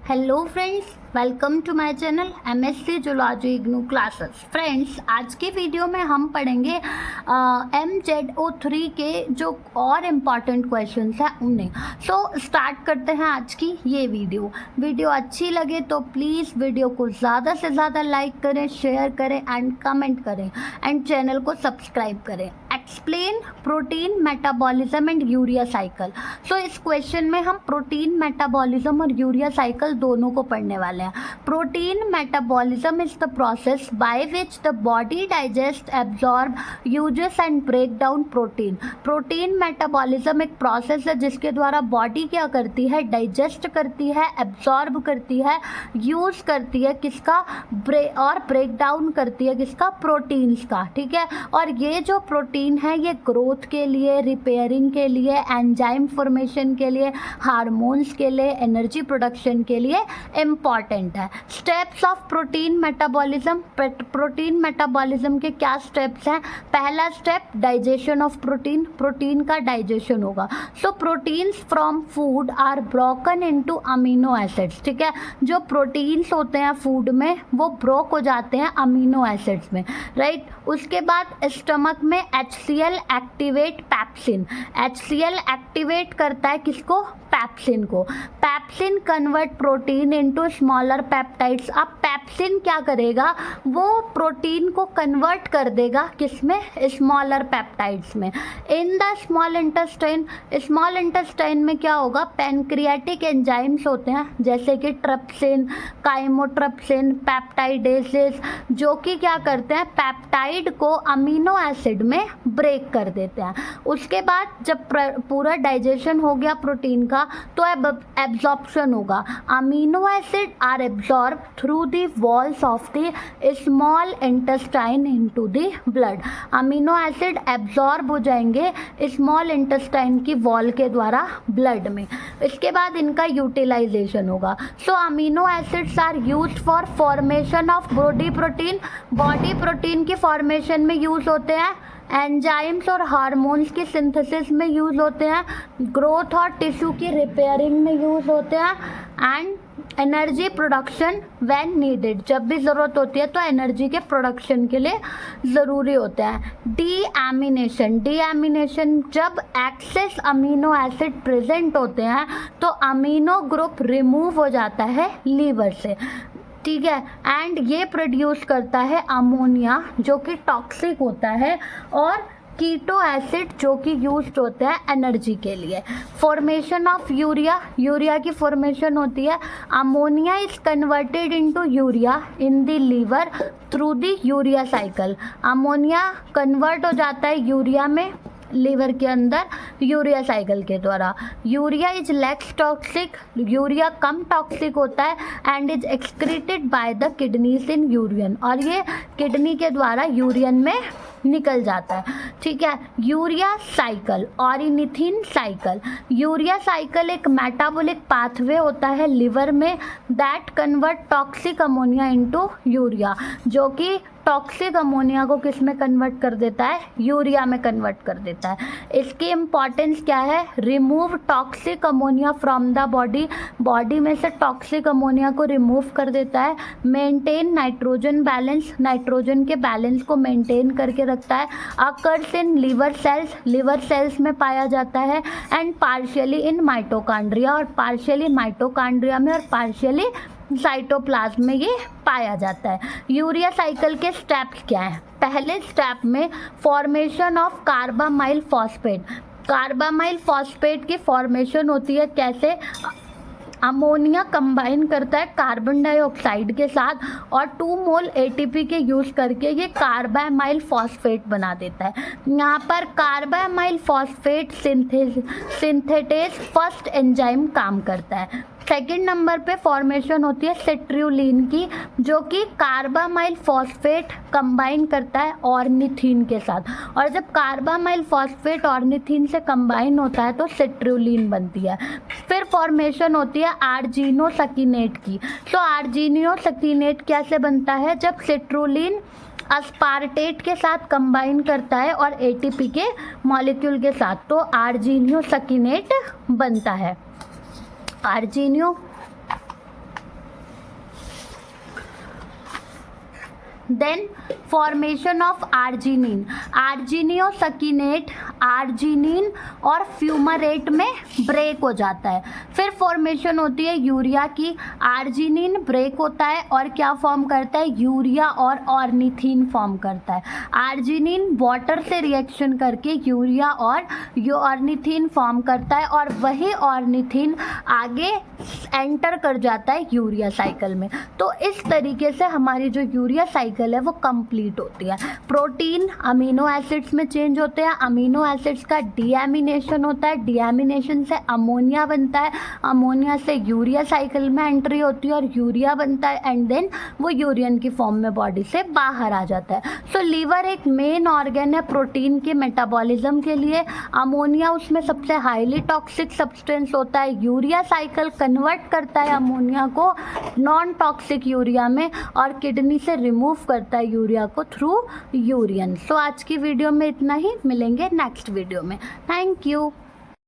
Hello friends, welcome to my channel MSc zoology IGNOU classes. Friends, आज की video में हम पढ़ेंगे MZO3 के जो और इम्पॉर्टेंट क्वेश्चंस हैं उन्हें। सो स्टार्ट करते हैं आज की ये वीडियो अच्छी लगे तो प्लीज़ वीडियो को ज़्यादा से ज़्यादा लाइक करें, शेयर करें एंड कमेंट करें एंड चैनल को सब्सक्राइब करें। Explain protein metabolism and urea cycle. So इस क्वेश्चन में हम प्रोटीन मेटाबॉलिज्म और यूरिया साइकिल दोनों को पढ़ने वाले हैं। Protein metabolism is the process by which the body digest, absorb, uses and break down protein. Protein metabolism एक प्रोसेस है जिसके द्वारा बॉडी क्या करती है, डाइजेस्ट करती है, एब्जॉर्ब करती है, यूज करती है किसका, और ब्रेक डाउन करती है किसका, प्रोटीन्स का। ठीक है, और ये जो प्रोटीन है ये ग्रोथ के लिए, रिपेयरिंग के लिए, एंजाइम फॉर्मेशन के लिए, हार्मोन्स के लिए, एनर्जी प्रोडक्शन के लिए इम्पॉर्टेंट है। Steps of protein metabolism. Protein metabolism के क्या स्टेप्स हैं? पहला step digestion of protein, protein का डाइजेशन होगा। So proteins from food are broken into amino acids. ठीक है, जो प्रोटीन्स होते हैं फूड में वो ब्रोक हो जाते हैं अमीनो एसिड्स में, राइट। उसके बाद स्टमक में HCl activate pepsin. HCl activate करता है किसको, पैप्सिन को। Pepsin convert protein into smaller peptides. अब पैप्सिन क्या करेगा, वो प्रोटीन को कन्वर्ट कर देगा किसमें, स्मॉलर पेप्टाइड्स में। In the small intestine, small intestine में क्या होगा, पैनक्रियाटिक एंजाइम्स होते हैं जैसे कि ट्रिप्सिन, काइमोट्रिप्सिन, पेप्टाइडेसेस, जो कि क्या करते हैं, पेप्टाइड को अमीनो एसिड में ब्रेक कर देते हैं। उसके बाद जब पूरा डाइजेशन हो गया प्रोटीन का तो एब्जॉर्प्शन होगा। Amino acid are absorb through the walls of the small intestine into the blood. Amino acid absorb हो जाएंगे स्मॉल इंटेस्टाइन की वॉल के द्वारा ब्लड में। इसके बाद इनका यूटिलाइजेशन होगा। So amino acids are used for formation of body protein. Body protein की फॉर्मेशन में यूज होते हैं, एंजाइम्स और हार्मोन्स की सिंथेसिस में यूज़ होते हैं, ग्रोथ और टिश्यू की रिपेयरिंग में यूज़ होते हैं and energy production when needed. जब भी ज़रूरत होती है तो एनर्जी के प्रोडक्शन के लिए ज़रूरी होते हैं। डीएमिनेशन। डीएमिनेशन, जब एक्सेस अमीनो एसिड प्रेजेंट होते हैं तो अमीनो ग्रुप रिमूव हो जाता है लीवर से। ठीक है, एंड ये प्रोड्यूस करता है अमोनिया जो कि टॉक्सिक होता है, और कीटो एसिड जो कि यूज्ड होता है एनर्जी के लिए। Formation of urea. यूरिया की फॉर्मेशन होती है, ammonia is converted into urea in the liver through the urea cycle. Ammonia convert हो जाता है यूरिया में लीवर के अंदर यूरिया साइकिल के द्वारा। Urea is less toxic. Urea कम टॉक्सिक होता है and is excreted by the kidneys in urine, और ये किडनी के द्वारा यूरियन में निकल जाता है। ठीक है, urea cycle, ornithine cycle. Urea cycle एक मेटाबॉलिक पाथवे होता है लिवर में that convert toxic ammonia into urea, जो कि टॉक्सिक अमोनिया को किस में कन्वर्ट कर देता है, यूरिया में कन्वर्ट कर देता है। इसकी इम्पॉर्टेंस क्या है, remove toxic ammonia from the body. Body में से टॉक्सिक अमोनिया को रिमूव कर देता है। मेंटेन नाइट्रोजन बैलेंस, नाइट्रोजन के बैलेंस को मेंटेन करके रखता है। Occurs in liver cells, liver cells में पाया जाता है। एंड पार्शियली इन माइटोकॉन्ड्रिया, और पार्शियली माइटोकॉन्ड्रिया में और पार्शियली साइटोप्लाज्म में ये पाया जाता है। यूरिया साइकिल के स्टेप्स क्या हैं? पहले स्टेप में फॉर्मेशन ऑफ कार्बामाइल फॉस्फेट। कार्बामाइल फॉस्फेट की फॉर्मेशन होती है कैसे, अमोनिया कंबाइन करता है कार्बन डाइऑक्साइड के साथ और 2 मोल ATP के यूज़ करके ये कार्बामाइल फॉस्फेट बना देता है। यहाँ पर कार्बामाइल फॉस्फेट सिंथेटेज फर्स्ट एंजाइम काम करता है। सेकेंड नंबर पे फॉर्मेशन होती है सिट्रुलिन की, जो कि कार्बामाइल फॉस्फेट कंबाइन करता है ऑर्निथिन के साथ, और जब कार्बामाइल फॉस्फेट ऑर्निथिन से कंबाइन होता है तो सिट्रुलिन बनती है। फिर फॉर्मेशन होती है आर्जिनोसकीनेट की। सो आर्जिनोसकीनेट कैसे बनता है, जब सिट्रुलिन अस्पार्टेट के साथ कंबाइन करता है और ATP के मॉलिक्यूल के साथ, तो आर्जिनोसकीनेट बनता है। आर्जिनियो then formation of arginine, argininosuccinate arginine और फ्यूमरेट में ब्रेक हो जाता है। फिर फॉर्मेशन होती है यूरिया की, आर्जिनिन ब्रेक होता है और क्या फॉर्म करता है, यूरिया और ऑर्निथीन फॉर्म करता है। आर्जिनिन वाटर से रिएक्शन करके यूरिया और ऑर्निथीन फॉर्म करता है और वही ऑर्निथीन आगे एंटर कर जाता है यूरिया साइकिल में। तो इस तरीके से हमारी जो यूरिया साइकिल है वो कंप्लीट होती है। प्रोटीन अमीनो एसिड्स में चेंज होते हैं, अमीनो एसिड्स का डीएमिनेशन होता है, डीएमिनेशन से अमोनिया बनता है, अमोनिया से यूरिया साइकिल में एंट्री होती है और यूरिया बनता है एंड देन वो यूरियन की फॉर्म में बॉडी से बाहर आ जाता है। सो लीवर एक मेन ऑर्गन है प्रोटीन के मेटाबॉलिज्म के लिए। अमोनिया उसमें सबसे हाईली टॉक्सिक सब्सटेंस होता है। यूरिया साइकिल कन्वर्ट करता है अमोनिया को नॉन टॉक्सिक यूरिया में और किडनी से रिमूव करता है यूरिया को थ्रू यूरियन। सो आज की वीडियो में इतना ही, मिलेंगे नेक्स्ट वीडियो में। Thank you.